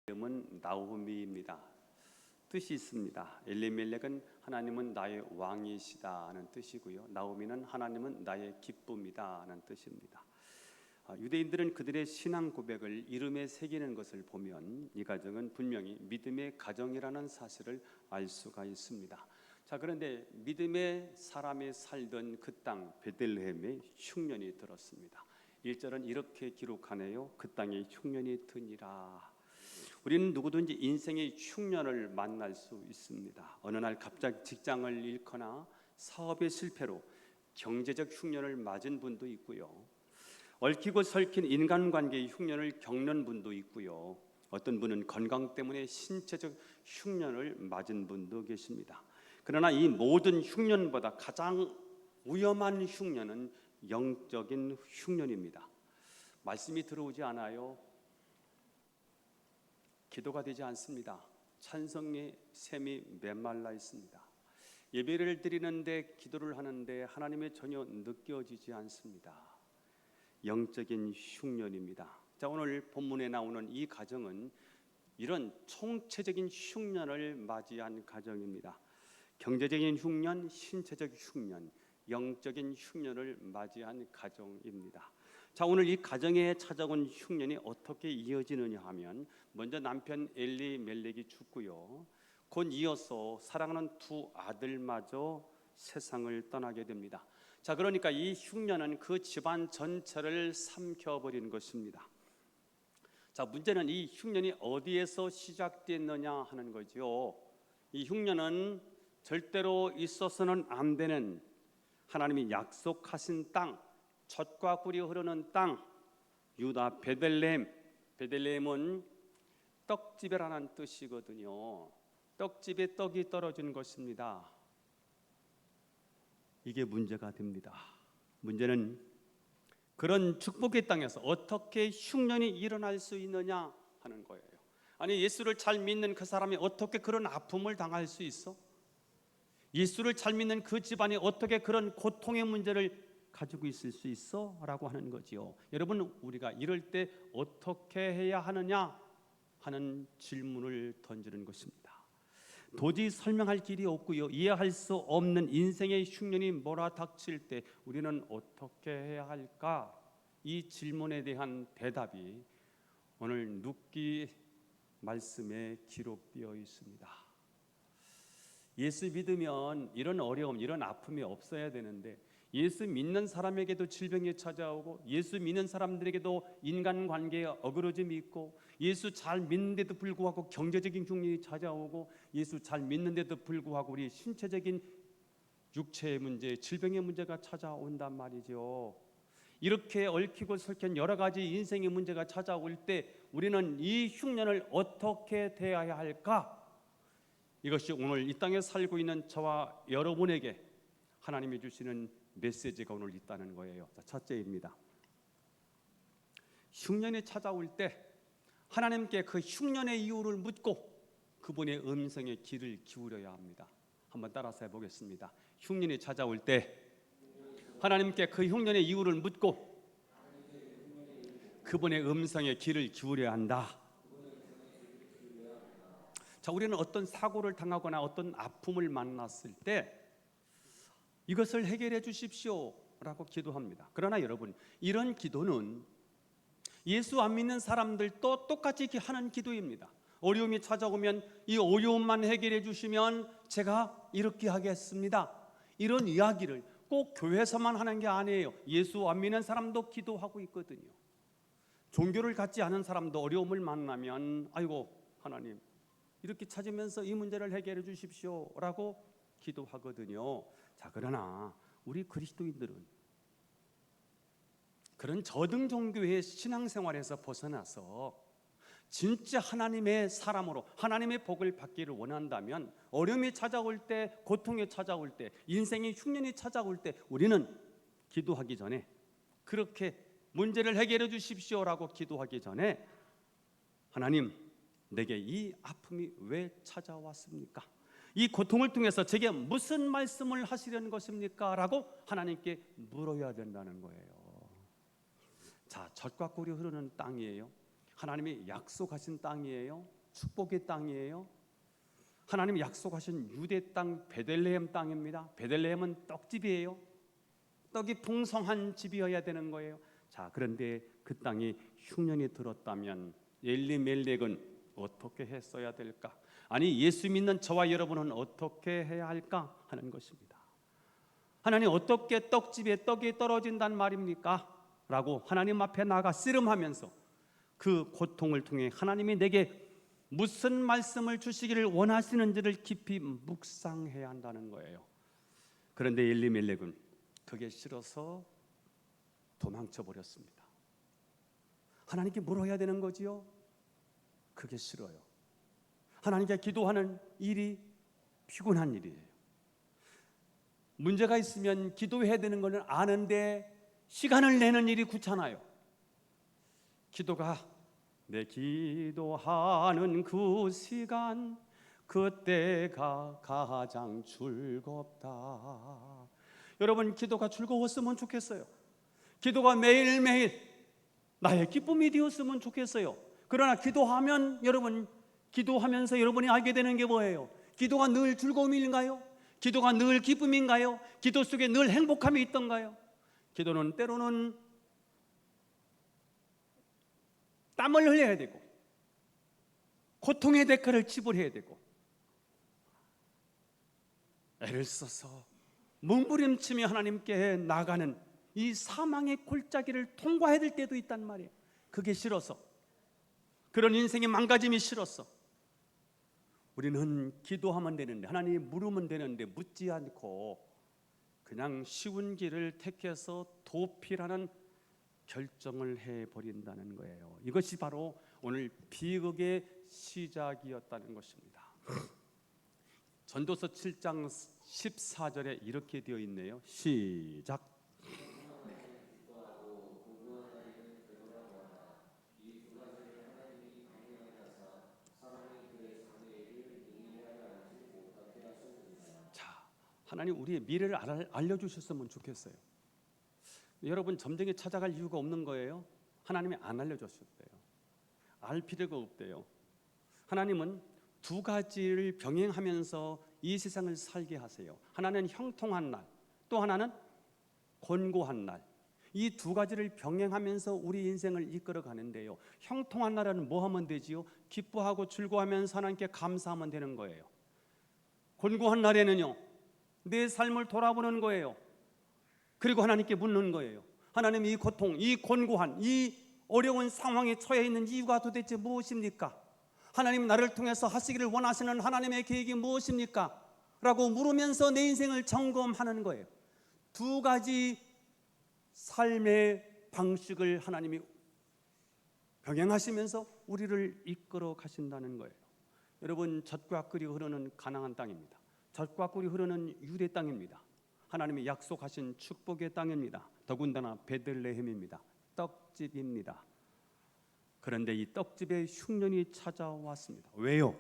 이름은 나오미입니다. 뜻이 있습니다. 엘리멜렉은 하나님은 나의 왕이시다는 뜻이고요. 나오미는 하나님은 나의 기쁨이다는 뜻입니다. 유대인들은 그들의 신앙 고백을 이름에 새기는 것을 보면 이 가정은 분명히 믿음의 가정이라는 사실을 알 수가 있습니다. 그런데 믿음의 사람이 살던 그 땅 베들레헴에 흉년이 들었습니다. 1절은 이렇게 기록하네요. 그 땅에 흉년이 드니라. 우리는 누구든지 인생의 흉년을 만날 수 있습니다. 어느 날 갑자기 직장을 잃거나 사업의 실패로 경제적 흉년을 맞은 분도 있고요. 얽히고 설킨 인간관계의 흉년을 겪는 분도 있고요. 어떤 분은 건강 때문에 신체적 흉년을 맞은 분도 계십니다. 그러나 이 모든 흉년보다 가장 위험한 흉년은 영적인 흉년입니다. 말씀이 들어오지 않아요. 기도가 되지 않습니다. 찬성의 샘이 메말라 있습니다. 예배를 드리는데 기도를 하는데 하나님의 전혀 느껴지지 않습니다. 영적인 흉년입니다. 오늘 본문에 나오는 이 가정은 이런 총체적인 흉년을 맞이한 가정입니다. 경제적인 흉년, 신체적 흉년, 영적인 흉년을 맞이한 가정입니다. 오늘 이 가정에 찾아온 흉년이 어떻게 이어지느냐 하면 먼저 남편 엘리멜렉이 죽고요. 곧 이어서 사랑하는 두 아들마저 세상을 떠나게 됩니다. 그러니까 이 흉년은 그 집안 전체를 삼켜버리는 것입니다. 문제는 이 흉년이 어디에서 시작됐느냐 하는 거죠. 이 흉년은 절대로 있어서는 안 되는 하나님이 약속하신 땅, 젖과 꿀이 흐르는 땅, 유다 베들레헴. 베들레헴은 떡집이라는 뜻이거든요. 떡집에 떡이 떨어진 것입니다. 이게 문제가 됩니다. 문제는 그런 축복의 땅에서 어떻게 흉년이 일어날 수 있느냐 하는 거예요. 아니, 예수를 잘 믿는 그 사람이 어떻게 그런 아픔을 당할 수 있어? 예수를 잘 믿는 그 집안이 어떻게 그런 고통의 문제를 가지고 있을 수 있어? 라고 하는 거지요. 여러분, 우리가 이럴 때 어떻게 해야 하느냐 하는 질문을 던지는 것입니다. 도저히 설명할 길이 없고요, 이해할 수 없는 인생의 흉년이 몰아닥칠 때 우리는 어떻게 해야 할까? 이 질문에 대한 대답이 오늘 룻기 말씀에 기록되어 있습니다. 예수 믿으면 이런 어려움, 이런 아픔이 없어야 되는데 예수 믿는 사람에게도 질병이 찾아오고 예수 믿는 사람들에게도 인간관계에 어그러짐이 있고 예수 잘 믿는데도 불구하고 경제적인 흉년이 찾아오고 예수 잘 믿는데도 불구하고 우리 신체적인 육체의 문제, 질병의 문제가 찾아온단 말이죠. 이렇게 얽히고 설킨 여러 가지 인생의 문제가 찾아올 때 우리는 이 흉년을 어떻게 대해야 할까? 이것이 오늘 이 땅에 살고 있는 저와 여러분에게 하나님이 주시는 메시지가 오늘 있다는 거예요. 첫째입니다. 흉년이 찾아올 때 하나님께 그 흉년의 이유를 묻고 그분의 음성에 귀를 기울여야 합니다. 한번 따라서 해보겠습니다. 흉년이 찾아올 때 하나님께 그 흉년의 이유를 묻고 그분의 음성에 귀를 기울여야 한다. 우리는 어떤 사고를 당하거나 어떤 아픔을 만났을 때 이것을 해결해 주십시오 라고 기도합니다. 그러나 여러분, 이런 기도는 예수 안 믿는 사람들도 똑같이 하는 기도입니다. 어려움이 찾아오면 이 어려움만 해결해 주시면 제가 이렇게 하겠습니다, 이런 이야기를 꼭 교회에서만 하는 게 아니에요. 예수 안 믿는 사람도 기도하고 있거든요. 종교를 갖지 않은 사람도 어려움을 만나면 아이고 하나님 이렇게 찾으면서 이 문제를 해결해 주십시오 라고 기도하거든요. 그러나 우리 그리스도인들은 그런 저등 종교의 신앙생활에서 벗어나서 진짜 하나님의 사람으로 하나님의 복을 받기를 원한다면 어려움이 찾아올 때, 고통이 찾아올 때, 인생의 흉년이 찾아올 때 우리는 기도하기 전에 그렇게 문제를 해결해 주십시오라고 기도하기 전에 하나님, 내게 이 아픔이 왜 찾아왔습니까? 이 고통을 통해서 제게 무슨 말씀을 하시려는 것입니까? 라고 하나님께 물어야 된다는 거예요. 젖과 꿀이 흐르는 땅이에요. 하나님이 약속하신 땅이에요. 축복의 땅이에요. 하나님이 약속하신 유대 땅 베들레헴 땅입니다. 베들레헴은 떡집이에요. 떡이 풍성한 집이어야 되는 거예요. 자, 그런데 그 땅이 흉년이 들었다면 엘리멜렉은 어떻게 했어야 될까? 아니, 예수 믿는 저와 여러분은 어떻게 해야 할까 하는 것입니다. 하나님, 어떻게 떡집에 떡이 떨어진단 말입니까? 라고 하나님 앞에 나가 씨름하면서 그 고통을 통해 하나님이 내게 무슨 말씀을 주시기를 원하시는지를 깊이 묵상해야 한다는 거예요. 그런데 엘리멜렉은 그게 싫어서 도망쳐 버렸습니다. 하나님께 물어야 되는 거지요. 그게 싫어요. 하나님께 기도하는 일이 피곤한 일이에요. 문제가 있으면 기도해야 되는 것은 아는데 시간을 내는 일이 귀찮아요. 기도가 내 기도하는 그 시간, 그때가 가장 즐겁다. 여러분, 기도가 즐거웠으면 좋겠어요. 기도가 매일매일 나의 기쁨이 되었으면 좋겠어요. 그러나 기도하면 여러분, 기도하면서 여러분이 알게 되는 게 뭐예요? 기도가 늘 즐거움인가요? 기도가 늘 기쁨인가요? 기도 속에 늘 행복함이 있던가요? 기도는 때로는 땀을 흘려야 되고 고통의 대가를 지불해야 되고 애를 써서 몸부림치며 하나님께 나가는 이 사망의 골짜기를 통과해야 될 때도 있단 말이에요. 그게 싫어서, 그런 인생의 망가짐이 싫었어. 우리는 기도하면 되는데, 하나님 물으면 되는데 묻지 않고 그냥 쉬운 길을 택해서 도피라는 결정을 해버린다는 거예요. 이것이 바로 오늘 비극의 시작이었다는 것입니다. 전도서 7장 14절에 이렇게 되어 있네요. 시작. 자, 하나님 우리의 미래를 알려주셨으면 좋겠어요. 여러분, 점쟁이 찾아갈 이유가 없는 거예요. 하나님이 안 알려줬었대요. 알 필요가 없대요. 하나님은 두 가지를 병행하면서 이 세상을 살게 하세요. 하나는 형통한 날, 또 하나는 곤고한 날. 이 두 가지를 병행하면서 우리 인생을 이끌어 가는데요. 형통한 날은 뭐 하면 되지요? 기뻐하고 즐거워하면서 하나님께 감사하면 되는 거예요. 곤고한 날에는요, 내 삶을 돌아보는 거예요. 그리고 하나님께 묻는 거예요. 하나님, 이 고통, 이 곤고한, 이 어려운 상황에 처해 있는 이유가 도대체 무엇입니까? 하나님, 나를 통해서 하시기를 원하시는 하나님의 계획이 무엇입니까? 라고 물으면서 내 인생을 점검하는 거예요. 두 가지 삶의 방식을 하나님이 병행하시면서 우리를 이끌어 가신다는 거예요. 여러분, 젖과 꿀이 흐르는 가나안 땅입니다. 젖과 꿀이 흐르는 유대 땅입니다. 하나님이 약속하신 축복의 땅입니다. 더군다나 베들레헴입니다. 떡집입니다. 그런데 이 떡집에 흉년이 찾아왔습니다. 왜요?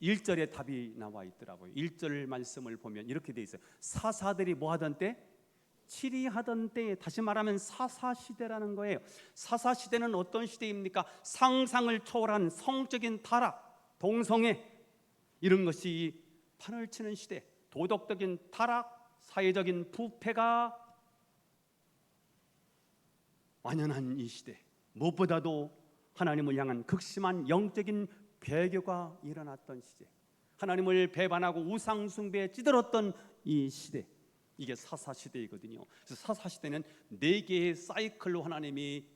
1절에 답이 나와 있더라고요. 1절 말씀을 보면 이렇게 돼 있어요. 사사들이 뭐 하던 때? 치리하던 때에, 다시 말하면 사사시대라는 거예요. 사사시대는 어떤 시대입니까? 상상을 초월한 성적인 타락, 동성애, 이런 것이 판을 치는 시대. 도덕적인 타락, 사회적인 부패가 완연한 이 시대, 무엇보다도 하나님을 향한 극심한 영적인 배교가 일어났던 시대, 하나님을 배반하고 우상 숭배에 찌들었던 이 시대, 이게 사사시대이거든요. 그래서 사사시대는 4개의 사이클로 하나님이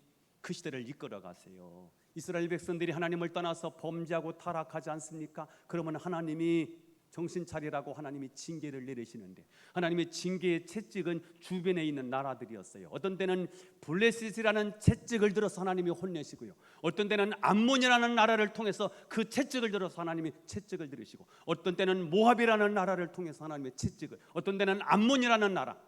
그 시대를 이끌어 가세요. 이스라엘 백성들이 하나님을 떠나서 범죄하고 타락하지 않습니까? 그러면 하나님이 정신 차리라고 하나님이 징계를 내리시는데, 하나님의 징계의 채찍은 주변에 있는 나라들이었어요. 어떤 때는 블레셋이라는 채찍을 들어서 하나님이 혼내시고요, 어떤 때는 암몬이라는 나라를 통해서 그 채찍을 들어서 하나님이 채찍을 들으시고, 어떤 때는 모압이라는 나라를 통해서 하나님의 채찍을, 어떤 때는 암몬이라는 나라,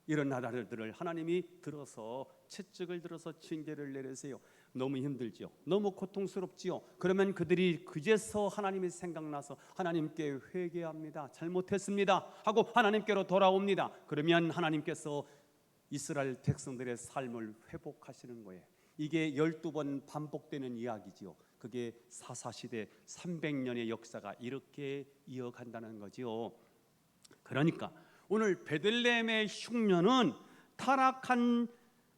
이런 나라들을 하나님이 들어서 채찍을 들어서 징계를 내리세요. 너무 힘들지요. 너무 고통스럽지요. 그러면 그들이 그제서 하나님이 생각나서 하나님께 회개합니다. 잘못했습니다 하고 하나님께로 돌아옵니다. 그러면 하나님께서 이스라엘 백성들의 삶을 회복하시는 거예요. 이게 12번 반복되는 이야기지요. 그게 사사시대 300년의 역사가 이렇게 이어간다는 거지요. 그러니까 오늘 베들레헴의 흉년은 타락한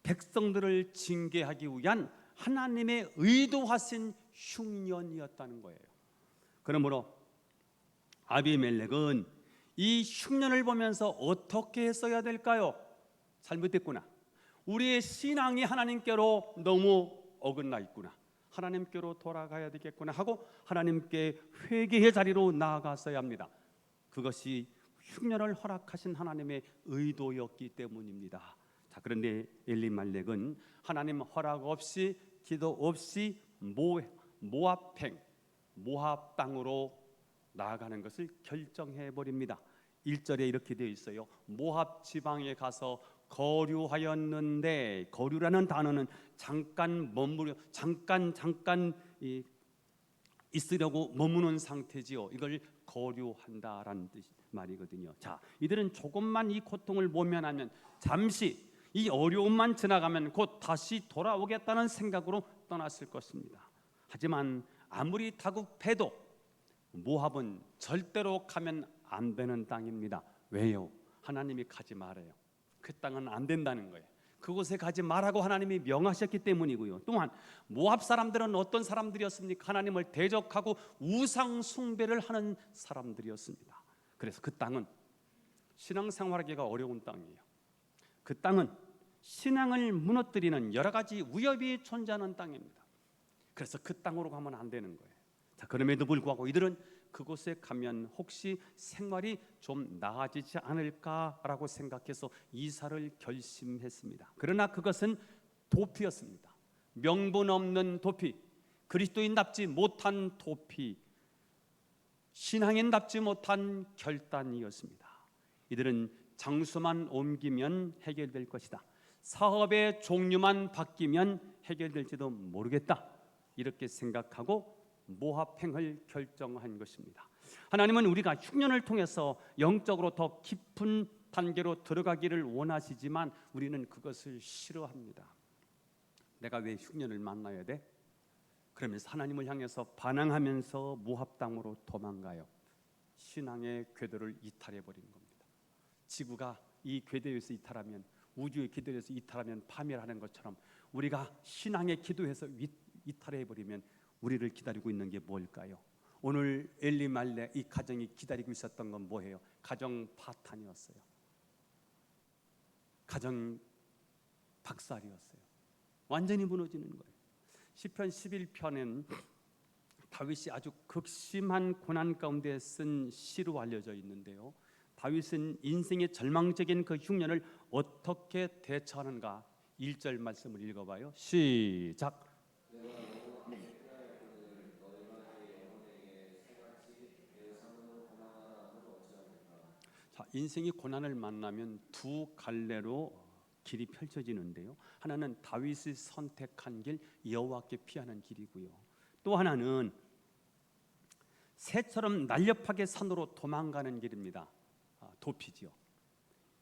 백성들을 징계하기 위한 하나님의 의도하신 흉년이었다는 거예요. 그러므로 아비멜렉은 이 흉년을 보면서 어떻게 했어야 될까요? 잘못됐구나. 우리의 신앙이 하나님께로 너무 어긋나 있구나. 하나님께로 돌아가야 되겠구나 하고 하나님께 회개의 자리로 나아갔어야 합니다. 그것이 흉년을 허락하신 하나님의 의도였기 때문입니다. 자, 그런데 엘리멜렉은 하나님 허락 없이 기도 없이 모압 땅으로 나아가는 것을 결정해 버립니다. 1절에 이렇게 되어 있어요. 모압 지방에 가서 거류하였는데, 거류라는 단어는 잠깐 있으려고 머무는 상태지요. 이걸 거류한다라는 말이거든요. 자, 이들은 조금만 이 고통을 모면하면, 잠시 이 어려움만 지나가면 곧 다시 돌아오겠다는 생각으로 떠났을 것입니다. 하지만 아무리 다급해도 모압은 절대로 가면 안 되는 땅입니다. 왜요? 하나님이 가지 말아요. 그 땅은 안 된다는 거예요. 그곳에 가지 말라고 하나님이 명하셨기 때문이고요. 또한 모압 사람들은 어떤 사람들이었습니까? 하나님을 대적하고 우상 숭배를 하는 사람들이었습니다. 그래서 그 땅은 신앙생활하기가 어려운 땅이에요. 그 땅은 신앙을 무너뜨리는 여러 가지 위협이 존재하는 땅입니다. 그래서 그 땅으로 가면 안 되는 거예요. 자, 그럼에도 불구하고 이들은 그곳에 가면 혹시 생활이 좀 나아지지 않을까라고 생각해서 이사를 결심했습니다. 그러나 그것은 도피였습니다. 명분 없는 도피, 그리스도인답지 못한 도피, 신앙인답지 못한 결단이었습니다. 이들은 장소만 옮기면 해결될 것이다. 사업의 종류만 바뀌면 해결될지도 모르겠다. 이렇게 생각하고 모압행을 결정한 것입니다. 하나님은 우리가 흉년을 통해서 영적으로 더 깊은 단계로 들어가기를 원하시지만 우리는 그것을 싫어합니다. 내가 왜 흉년을 만나야 돼? 그러면서 하나님을 향해서 반항하면서 모압 땅으로 도망가요. 신앙의 궤도를 이탈해 버린 겁니다. 지구가 이 궤도에서 이탈하면, 우주의 궤도에서 이탈하면 파멸하는 것처럼 우리가 신앙의 기도에서 이탈해 버리면 우리를 기다리고 있는 게 뭘까요? 오늘 엘리멜렉 이 가정이 기다리고 있었던 건 뭐예요? 가정 파탄이었어요. 가정 박살이었어요. 완전히 무너지는 거예요. 시편 11편은 다윗이 아주 극심한 고난 가운데 쓴 시로 알려져 있는데요. 다윗은 인생의 절망적인 그 흉년을 어떻게 대처하는가? 1절 말씀을 읽어봐요. 시작. 자, 인생이 고난을 만나면 두 갈래로 길이 펼쳐지는데요. 하나는 다윗이 선택한 길, 여호와께 피하는 길이고요. 또 하나는 새처럼 날렵하게 산으로 도망가는 길입니다. 도피지요.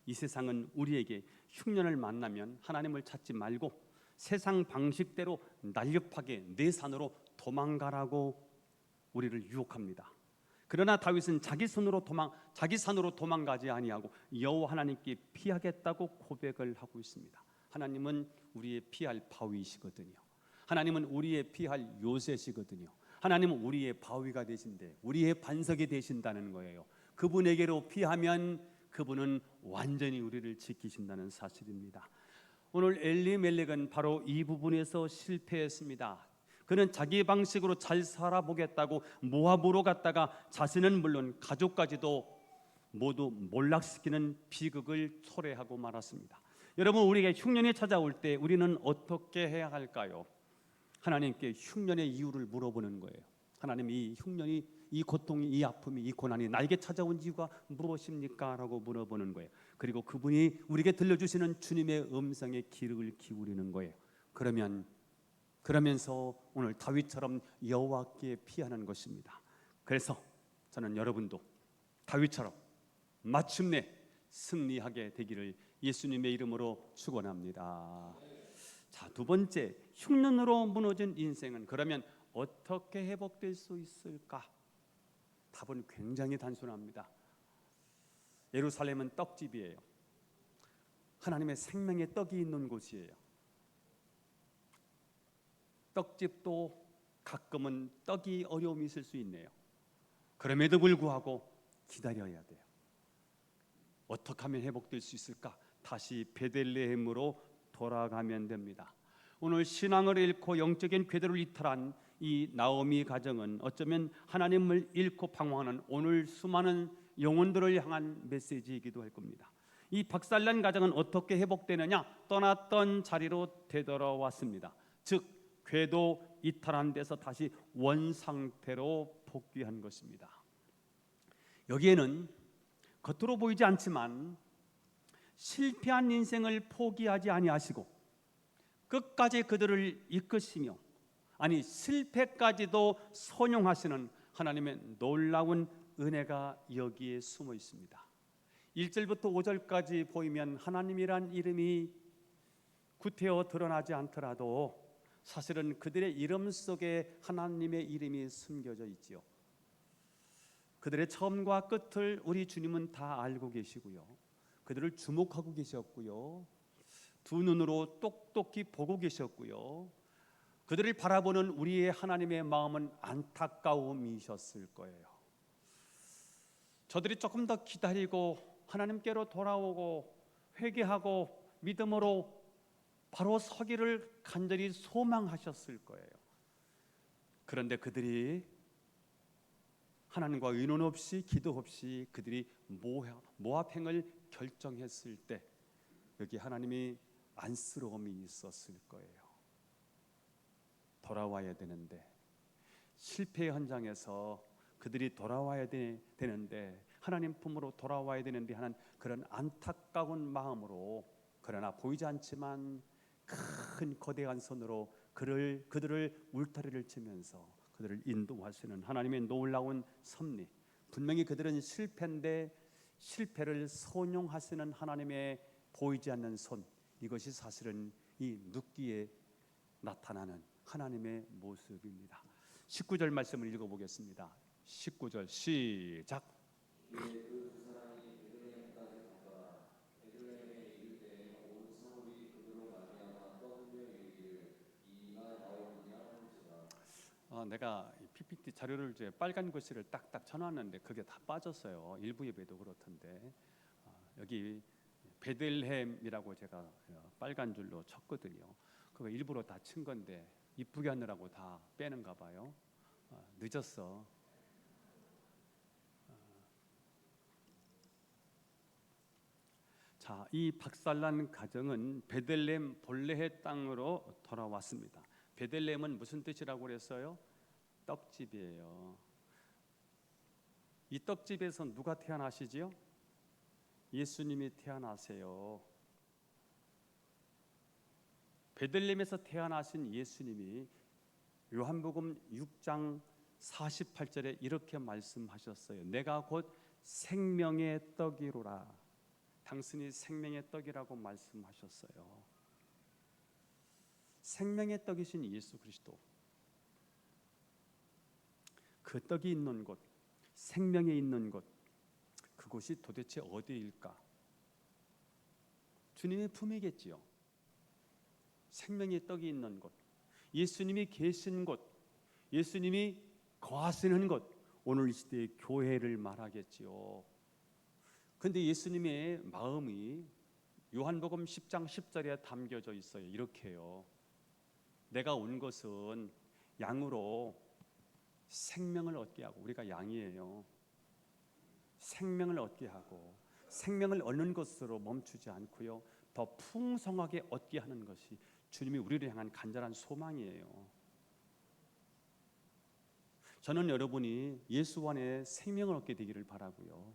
이 세상은 우리에게 흉년을 만나면 하나님을 찾지 말고 세상 방식대로 날렵하게 내 산으로 도망가라고 우리를 유혹합니다. 그러나 다윗은 자기 산으로 도망가지 아니하고 여호와 하나님께 피하겠다고 고백을 하고 있습니다. 하나님은 우리의 피할 바위이시거든요. 하나님은 우리의 피할 요새시거든요. 하나님은 우리의 바위가 되신데 우리의 반석이 되신다는 거예요. 그분에게로 피하면 그분은 완전히 우리를 지키신다는 사실입니다. 오늘 엘리멜렉은 바로 이 부분에서 실패했습니다. 그는 자기 방식으로 잘 살아보겠다고 모압으로 갔다가 자신은 물론 가족까지도 모두 몰락시키는 비극을 초래하고 말았습니다. 여러분, 우리에게 흉년이 찾아올 때 우리는 어떻게 해야 할까요? 하나님께 흉년의 이유를 물어보는 거예요. 하나님, 이 흉년이, 이 고통이, 이 아픔이, 이 고난이 나에게 찾아온 이유가 무엇입니까? 라고 물어보는 거예요. 그리고 그분이 우리에게 들려주시는 주님의 음성에 귀를 기울이는 거예요. 그러면서 오늘 다윗처럼 여호와께 피하는 것입니다. 그래서 저는 여러분도 다윗처럼 마침내 승리하게 되기를 예수님의 이름으로 축원합니다. 자, 두 번째, 흉년으로 무너진 인생은 그러면 어떻게 회복될 수 있을까? 답은 굉장히 단순합니다. 예루살렘은 떡집이에요. 하나님의 생명의 떡이 있는 곳이에요. 떡집도 가끔은 떡이 어려움이 있을 수 있네요. 그럼에도 불구하고 기다려야 돼요. 어떻게 하면 회복될 수 있을까? 다시 베들레헴으로 돌아가면 됩니다. 오늘 신앙을 잃고 영적인 궤도를 이탈한 이 나오미 가정은 어쩌면 하나님을 잃고 방황하는 오늘 수많은 영혼들을 향한 메시지이기도 할 겁니다. 이 박살난 가정은 어떻게 회복되느냐? 떠났던 자리로 되돌아왔습니다. 즉 궤도 이탈한 데서 다시 원상태로 복귀한 것입니다. 여기에는 겉으로 보이지 않지만 실패한 인생을 포기하지 아니하시고 끝까지 그들을 이끄시며, 아니 실패까지도 선용하시는 하나님의 놀라운 은혜가 여기에 숨어 있습니다. 1절부터 5절까지 보이면 하나님이란 이름이 구태여 드러나지 않더라도 사실은 그들의 이름 속에 하나님의 이름이 숨겨져 있지요. 그들의 처음과 끝을 우리 주님은 다 알고 계시고요, 그들을 주목하고 계셨고요, 두 눈으로 똑똑히 보고 계셨고요, 그들을 바라보는 우리의 하나님의 마음은 안타까움이셨을 거예요. 저들이 조금 더 기다리고 하나님께로 돌아오고 회개하고 믿음으로 바로 서기를 간절히 소망하셨을 거예요. 그런데 그들이 하나님과 의논 없이 기도 없이 그들이 모압행을 결정했을 때 여기 하나님이 안쓰러움이 있었을 거예요. 돌아와야 되는데, 실패 현장에서 그들이 돌아와야 되는데, 하나님 품으로 돌아와야 되는데 하는 그런 안타까운 마음으로, 그러나 보이지 않지만 큰 거대한 손으로 그들을 울타리를 치면서 그들을 인도하시는 하나님의 놀라운 섭리. 분명히 그들은 실패인데 실패를 선용하시는 하나님의 보이지 않는 손, 이것이 사실은 이 눕기에 나타나는 하나님의 모습입니다. 19절 말씀을 읽어보겠습니다. 19절 시작. 내가 PPT 자료를 이제 빨간 글씨를 딱딱 쳐놨는데 그게 다 빠졌어요. 일부 예배도 그렇던데 여기 베들레헴이라고 제가 빨간 줄로 쳤거든요. 그거 일부러 다 친 건데 이쁘게 하느라고 다 빼는가 봐요. 늦었어. 자, 이 박살난 가정은 베들레헴 본래의 땅으로 돌아왔습니다. 베들레헴은 무슨 뜻이라고 그랬어요? 떡집이에요. 이 떡집에서 누가 태어나시지요? 예수님이 태어나세요. 베들레헴에서 태어나신 예수님이 요한복음 6장 48절에 이렇게 말씀하셨어요. 내가 곧 생명의 떡이로라. 당신이 생명의 떡이라고 말씀하셨어요. 생명의 떡이신 예수 그리스도, 그 떡이 있는 곳, 생명이 있는 곳, 그곳이 도대체 어디일까? 주님의 품이겠지요. 생명의 떡이 있는 곳, 예수님이 계신 곳, 예수님이 거하시는 곳, 오늘 이 시대의 교회를 말하겠지요. 그런데 예수님의 마음이 요한복음 10장 10절에 담겨져 있어요. 이렇게요. 내가 온 것은 양으로 생명을 얻게 하고, 우리가 양이에요. 생명을 얻게 하고 생명을 얻는 것으로 멈추지 않고요, 더 풍성하게 얻게 하는 것이 주님이 우리를 향한 간절한 소망이에요. 저는 여러분이 예수 안에 생명을 얻게 되기를 바라고요,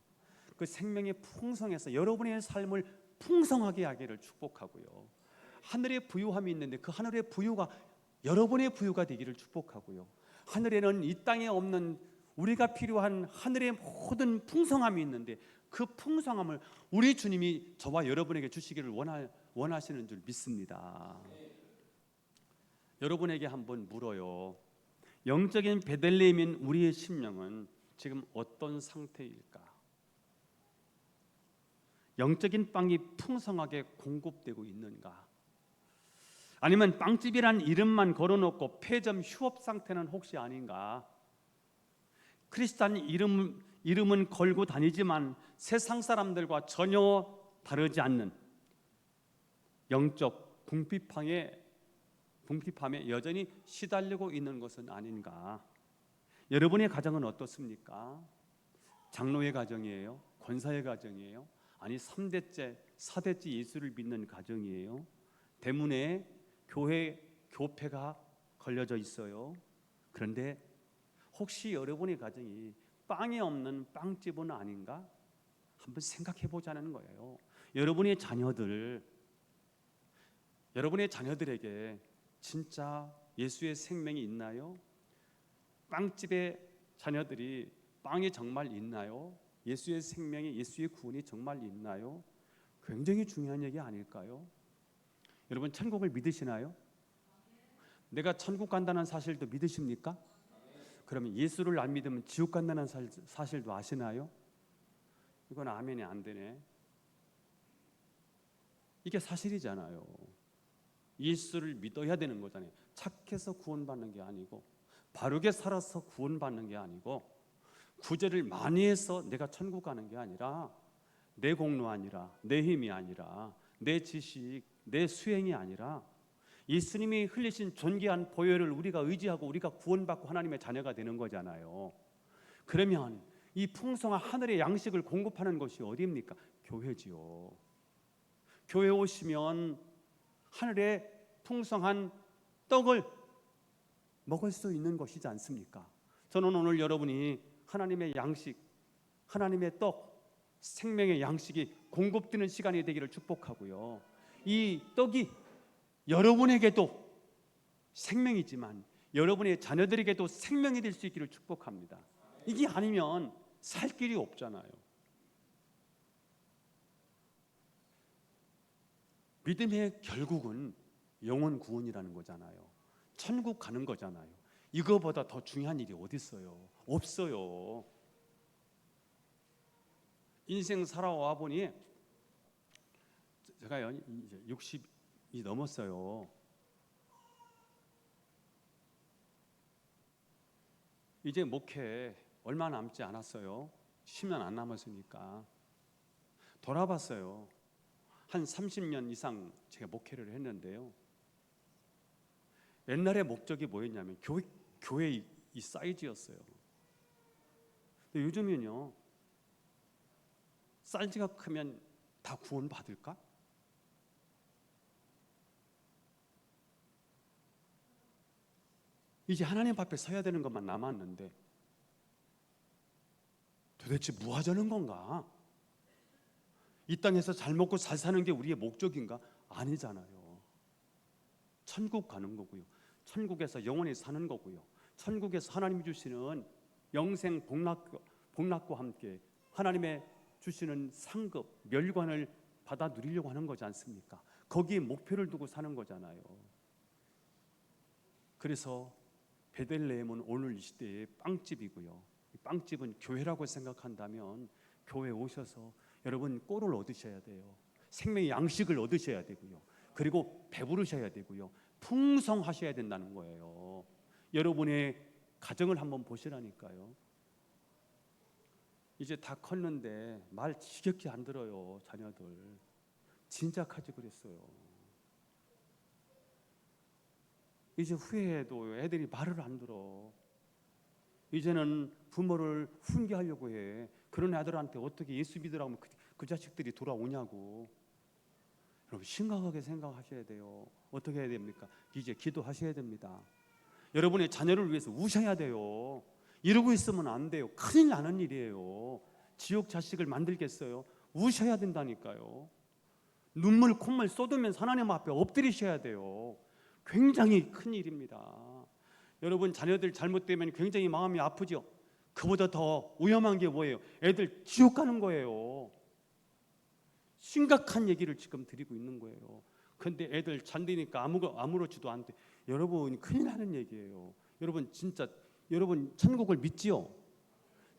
그 생명의 풍성에서 여러분의 삶을 풍성하게 하기를 축복하고요, 하늘의 부유함이 있는데 그 하늘의 부유가 여러분의 부유가 되기를 축복하고요, 하늘에는 이 땅에 없는 우리가 필요한 하늘의 모든 풍성함이 있는데 그 풍성함을 우리 주님이 저와 여러분에게 주시기를 원하시는 줄 믿습니다. 여러분에게 한번 물어요. 영적인 베들레헴인 우리의 심령은 지금 어떤 상태일까? 영적인 빵이 풍성하게 공급되고 있는가? 아니면 빵집이란 이름만 걸어놓고 폐점 휴업 상태는 혹시 아닌가? 크리스찬 이름은 걸고 다니지만 세상 사람들과 전혀 다르지 않는 영적 궁핍함에 여전히 시달리고 있는 것은 아닌가? 여러분의 가정은 어떻습니까? 장로의 가정이에요? 권사의 가정이에요? 아니 3대째, 4대째 예수를 믿는 가정이에요? 대문에 교회가 걸려져 있어요. 그런데 혹시 여러분의 가정이 빵이 없는 빵집은 아닌가? 한번 생각해 보자는 거예요. 여러분의 자녀들에게 진짜 예수의 생명이 있나요? 빵집의 자녀들이 빵이 정말 있나요? 예수의 생명이, 예수의 구원이 정말 있나요? 굉장히 중요한 얘기 아닐까요? 여러분 천국을 믿으시나요? 내가 천국 간다는 사실도 믿으십니까? 그러면 예수를 안 믿으면 지옥 간다는 사실도 아시나요? 이건 아멘이 안 되네. 이게 사실이잖아요. 예수를 믿어야 되는 거잖아요. 착해서 구원받는 게 아니고, 바르게 살아서 구원받는 게 아니고, 구제를 많이 해서 내가 천국 가는 게 아니라, 내 공로 아니라, 내 힘이 아니라, 내 지식, 내 수행이 아니라 예수님이 흘리신 존귀한 보혈을 우리가 의지하고 우리가 구원받고 하나님의 자녀가 되는 거잖아요. 그러면 이 풍성한 하늘의 양식을 공급하는 것이 어디입니까? 교회지요. 교회 오시면 하늘의 풍성한 떡을 먹을 수 있는 것이지 않습니까? 저는 오늘 여러분이 하나님의 양식, 하나님의 떡, 생명의 양식이 공급되는 시간이 되기를 축복하고요. 이 떡이 여러분에게도 생명이지만 여러분의 자녀들에게도 생명이 될 수 있기를 축복합니다. 이게 아니면 살 길이 없잖아요. 믿음의 결국은 영혼 구원이라는 거잖아요. 천국 가는 거잖아요. 이거보다 더 중요한 일이 어디 있어요? 없어요. 인생 살아와 보니 제가 이제 60이 넘었어요. 이제 목회 얼마 남지 않았어요. 10년 안 남았으니까. 돌아봤어요. 한 30년 이상 제가 목회를 했는데요. 옛날에 목적이 뭐였냐면 교회 이 사이즈였어요. 근데 요즘은요, 사이즈가 크면 다 구원받을까? 이제 하나님 앞에 서야 되는 것만 남았는데 도대체 뭐 하자는 건가? 이 땅에서 잘 먹고 잘 사는 게 우리의 목적인가? 아니잖아요. 천국 가는 거고요. 천국에서 영원히 사는 거고요. 천국에서 하나님이 주시는 영생 복락과 함께 하나님의 주시는 상급, 멸관을 받아 누리려고 하는 거지 않습니까? 거기에 목표를 두고 사는 거잖아요. 그래서 베들레헴은 오늘 이 시대의 빵집이고요. 빵집은 교회라고 생각한다면 교회 오셔서 여러분 꼴을 얻으셔야 돼요. 생명의 양식을 얻으셔야 되고요. 그리고 배부르셔야 되고요. 풍성하셔야 된다는 거예요. 여러분의 가정을 한번 보시라니까요. 이제 다 컸는데 말 지겹게 안 들어요. 자녀들 진작하지 그랬어요. 이제 후회해도 애들이 말을 안 들어. 이제는 부모를 훈계하려고 해. 그런 애들한테 어떻게 예수 믿으라고 하면 그 자식들이 돌아오냐고. 여러분 심각하게 생각하셔야 돼요. 어떻게 해야 됩니까? 이제 기도하셔야 됩니다. 여러분의 자녀를 위해서 우셔야 돼요. 이러고 있으면 안 돼요. 큰일 나는 일이에요. 지옥 자식을 만들겠어요? 우셔야 된다니까요. 눈물 콧물 쏟으면서 하나님 앞에 엎드리셔야 돼요. 굉장히 큰 일입니다. 여러분 자녀들 잘못되면 굉장히 마음이 아프죠. 그보다 더 위험한 게 뭐예요? 애들 지옥 가는 거예요. 심각한 얘기를 지금 드리고 있는 거예요. 그런데 애들 잔디니까 아무렇지도 않대. 여러분 큰일 나는 얘기예요. 여러분 진짜 여러분 천국을 믿지요?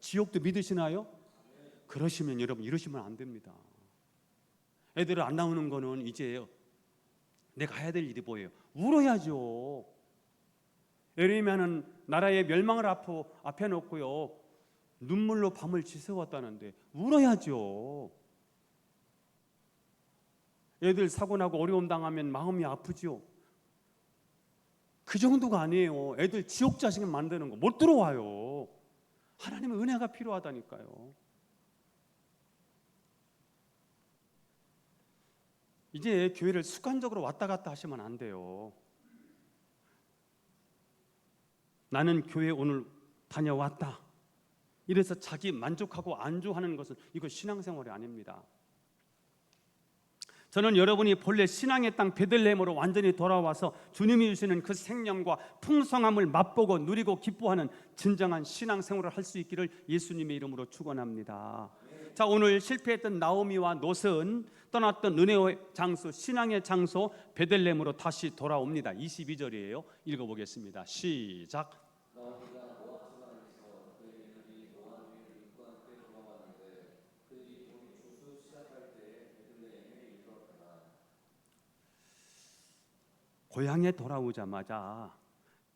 지옥도 믿으시나요? 그러시면 여러분 이러시면 안 됩니다. 애들 안 나오는 거는 이제 내가 해야 될 일이 뭐예요? 울어야죠. 에레미야는 나라의 멸망을 앞에 놓고요 눈물로 밤을 지새웠다는데 울어야죠. 애들 사고 나고 어려움 당하면 마음이 아프죠. 그 정도가 아니에요. 애들 지옥 자식 만드는 거 못 들어와요. 하나님의 은혜가 필요하다니까요. 이제 교회를 습관적으로 왔다 갔다 하시면 안 돼요. 나는 교회 오늘 다녀왔다. 이래서 자기 만족하고 안주하는 것은 이거 신앙생활이 아닙니다. 저는 여러분이 본래 신앙의 땅 베들레헴으로 완전히 돌아와서 주님이 주시는 그 생명과 풍성함을 맛보고 누리고 기뻐하는 진정한 신앙생활을 할 수 있기를 예수님의 이름으로 축원합니다. 자, 오늘 실패했던 나오미와 롯은 떠났던 은혜의 장소, 신앙의 장소 베들레헴으로 다시 돌아옵니다. 22절이에요. 읽어보겠습니다. 시작. 고향에 돌아오자마자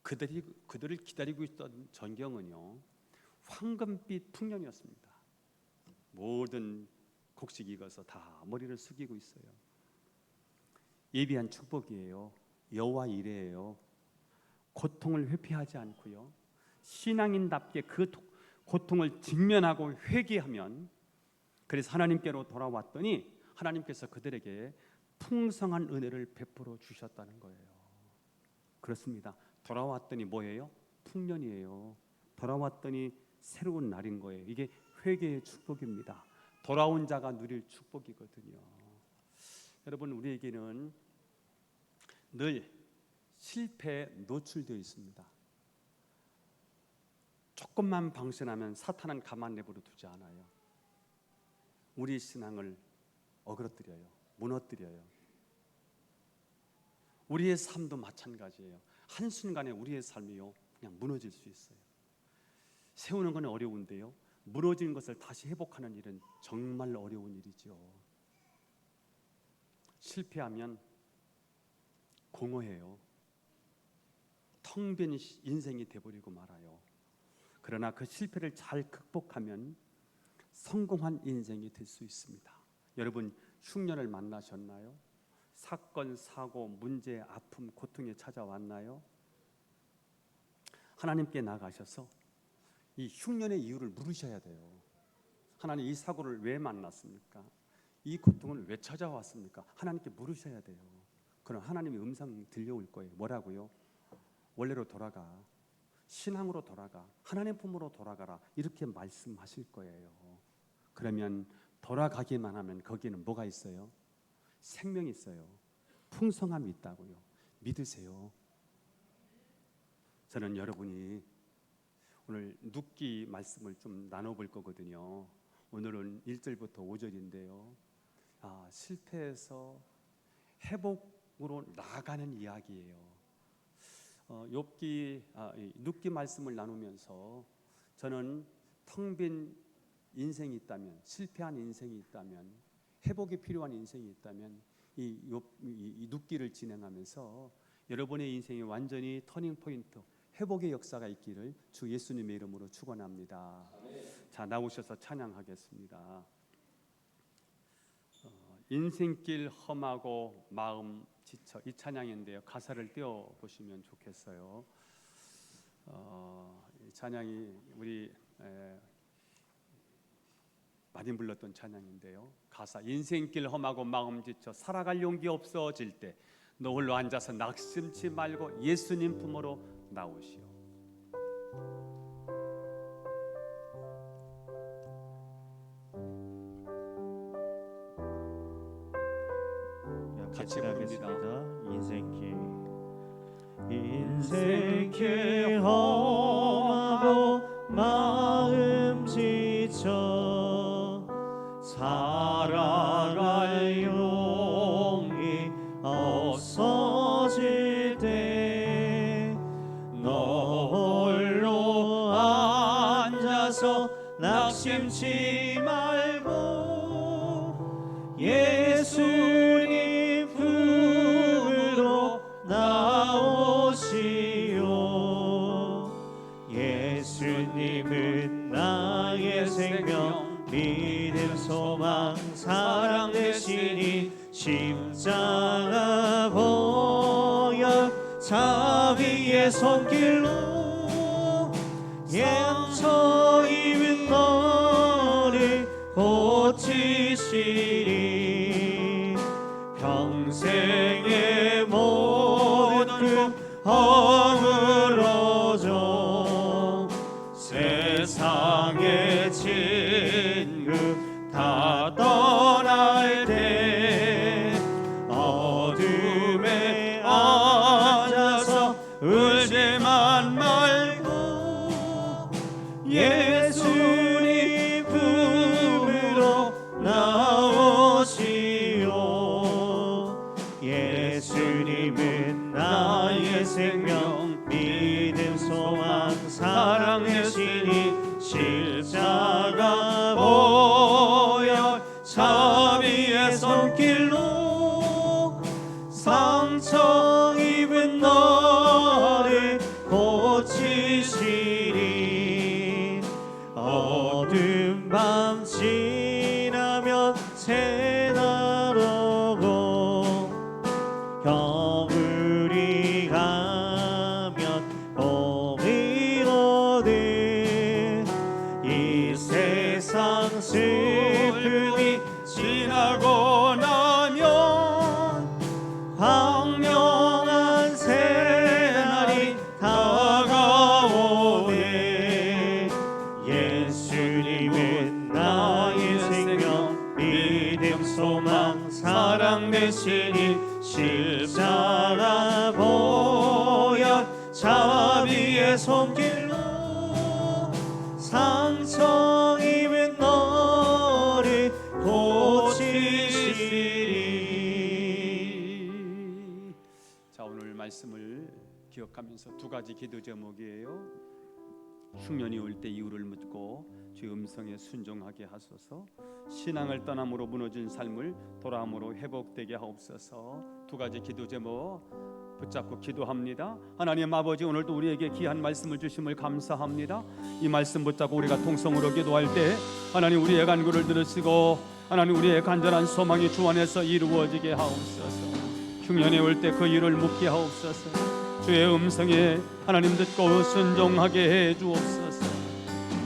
그들을 기다리고 있던 전경은요 황금빛 풍년이었습니다. 모든 곡식 익어서 다 머리를 숙이고 있어요. 예비한 축복이에요. 여호와 이레예요. 고통을 회피하지 않고요 신앙인답게 그 고통을 직면하고 회개하면, 그래서 하나님께로 돌아왔더니 하나님께서 그들에게 풍성한 은혜를 베풀어 주셨다는 거예요. 그렇습니다. 돌아왔더니 뭐예요? 풍년이에요. 돌아왔더니 새로운 날인 거예요. 이게 회개의 축복입니다. 돌아온 자가 누릴 축복이거든요. 여러분, 우리에게는 늘 실패에 노출되어 있습니다. 조금만 방심하면 사탄은 가만 내버려 두지 않아요. 우리 신앙을 어그러뜨려요. 무너뜨려요. 우리의 삶도 마찬가지예요. 한순간에 우리의 삶이요 그냥 무너질 수 있어요. 세우는 건 어려운데요 무너진 것을 다시 회복하는 일은 정말 어려운 일이죠. 실패하면 공허해요. 텅 빈 인생이 돼버리고 말아요. 그러나 그 실패를 잘 극복하면 성공한 인생이 될 수 있습니다. 여러분, 흉년을 만나셨나요? 사건, 사고, 문제, 아픔, 고통이 찾아왔나요? 하나님께 나가셔서 이 흉년의 이유를 물으셔야 돼요. 하나님, 이 사고를 왜 만났습니까? 이 고통을 왜 찾아왔습니까? 하나님께 물으셔야 돼요. 그럼 하나님의 음성이 들려올 거예요. 뭐라고요? 원래로 돌아가, 신앙으로 돌아가, 하나님 품으로 돌아가라, 이렇게 말씀하실 거예요. 그러면 돌아가기만 하면 거기는 뭐가 있어요? 생명이 있어요. 풍성함이 있다고요. 믿으세요. 저는 여러분이 오늘 눕기 말씀을 좀 나눠볼 거거든요. 오늘은 1절부터 5절인데요 실패해서 회복으로 나아가는 이야기예요. 눕기 말씀을 나누면서 저는 텅 빈 인생이 있다면, 실패한 인생이 있다면, 회복이 필요한 인생이 있다면 이 눕기를 진행하면서 여러분의 인생이 완전히 터닝 포인트, 회복의 역사가 있기를 주 예수님의 이름으로 축원합니다. 자, 나오셔서 찬양하겠습니다. 인생길 험하고 마음 지쳐, 이 찬양인데요 가사를 띄워 보시면 좋겠어요. 이 찬양이 우리 많이 불렀던 찬양인데요 가사, 인생길 험하고 마음 지쳐 살아갈 용기 없어질 때 너 홀로 앉아서 낙심치 말고 예수님 품으로 나오시오. 같이 부릅니다. 인생길 험하고 마음 지쳐 살아갈 용기 없어질 때 너 앞서 낙심치 말고 예수님 품으로 나오시오. 예수님은 나의 생명, 믿음, 소망, 사랑 되시니 십자가 보혈 자비의 손길로 상처 입은 너를 고치시리. 평생의 모든 허물어져 세상의 진흙 다 떠날 때 어둠에 앉아서 울지만 말고 예수님 품으로 나오시오. 예수님은 나의 생명, 믿음, 소망, 사랑 되시니 십자가 보혈 자비의 손길로 상처 입은 너를 고치시리. 어두운 밤 지나면 새날 오고 겨울이 가면 봄이 오듯 이 세상 슬픔이 지나고 나면 황량한 새날이 다가오네. 예수님은 나의 생명, 믿음, 소망, 사랑 되시니 십자가 보혈 자비의 손길로 상처 입은 너를 고치시리. 자, 오늘 말씀을 기억하면서 두 가지 기도 제목이에요. 흉년이 올 때 이유를 묻고 주의 음성에 순종하게 하소서. 신앙을 떠남으로 무너진 삶을 돌아옴으로 회복되게 하옵소서. 두 가지 기도 제목 붙잡고 기도합니다. 하나님 아버지, 오늘도 우리에게 귀한 말씀을 주심을 감사합니다. 이 말씀 붙잡고 우리가 통성으로 기도할 때 하나님 우리의 간구를 들으시고 하나님 우리의 간절한 소망이 주 안에서 이루어지게 하옵소서. 흉년이 올 때 그 이유를 묻게 하옵소서. 주의 음성에 하나님 듣고 순종하게 해 주옵소서.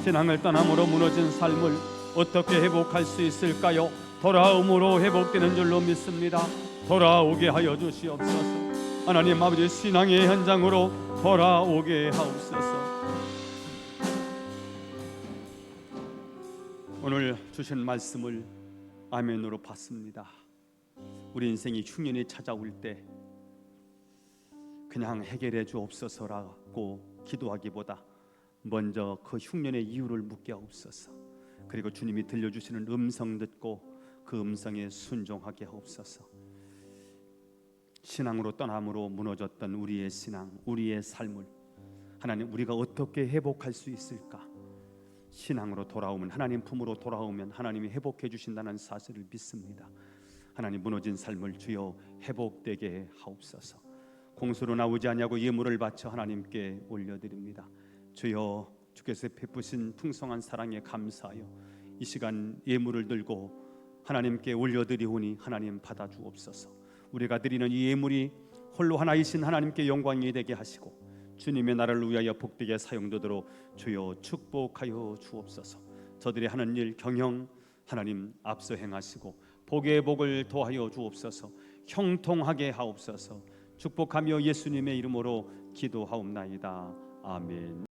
신앙을 떠남으로 무너진 삶을 어떻게 회복할 수 있을까요? 돌아옴으로 회복되는 줄로 믿습니다. 돌아오게 하여 주시옵소서. 하나님 아버지, 신앙의 현장으로 돌아오게 하옵소서. 오늘 주신 말씀을 아멘으로 받습니다. 우리 인생이 흉년이 찾아올 때 그냥 해결해 주옵소서라고 기도하기보다 먼저 그 흉년의 이유를 묻게 하옵소서. 그리고 주님이 들려주시는 음성 듣고 그 음성에 순종하게 하옵소서. 신앙으로 떠남으로 무너졌던 우리의 신앙, 우리의 삶을 하나님 우리가 어떻게 회복할 수 있을까? 신앙으로 돌아오면, 하나님 품으로 돌아오면 하나님이 회복해 주신다는 사실을 믿습니다. 하나님 무너진 삶을 주여 회복되게 하옵소서. 공수로 나오지 아니하고 예물을 바쳐 하나님께 올려드립니다. 주여, 주께서 베푸신 풍성한 사랑에 감사하여 이 시간 예물을 들고 하나님께 올려드리오니 하나님 받아주옵소서. 우리가 드리는 이 예물이 홀로 하나이신 하나님께 영광이 되게 하시고 주님의 나라를 위하여 복되게 사용되도록 주여 축복하여 주옵소서. 저들이 하는 일 경영 하나님 앞서 행하시고 복의 복을 더하여 주옵소서. 형통하게 하옵소서. 축복하며 예수님의 이름으로 기도하옵나이다. 아멘.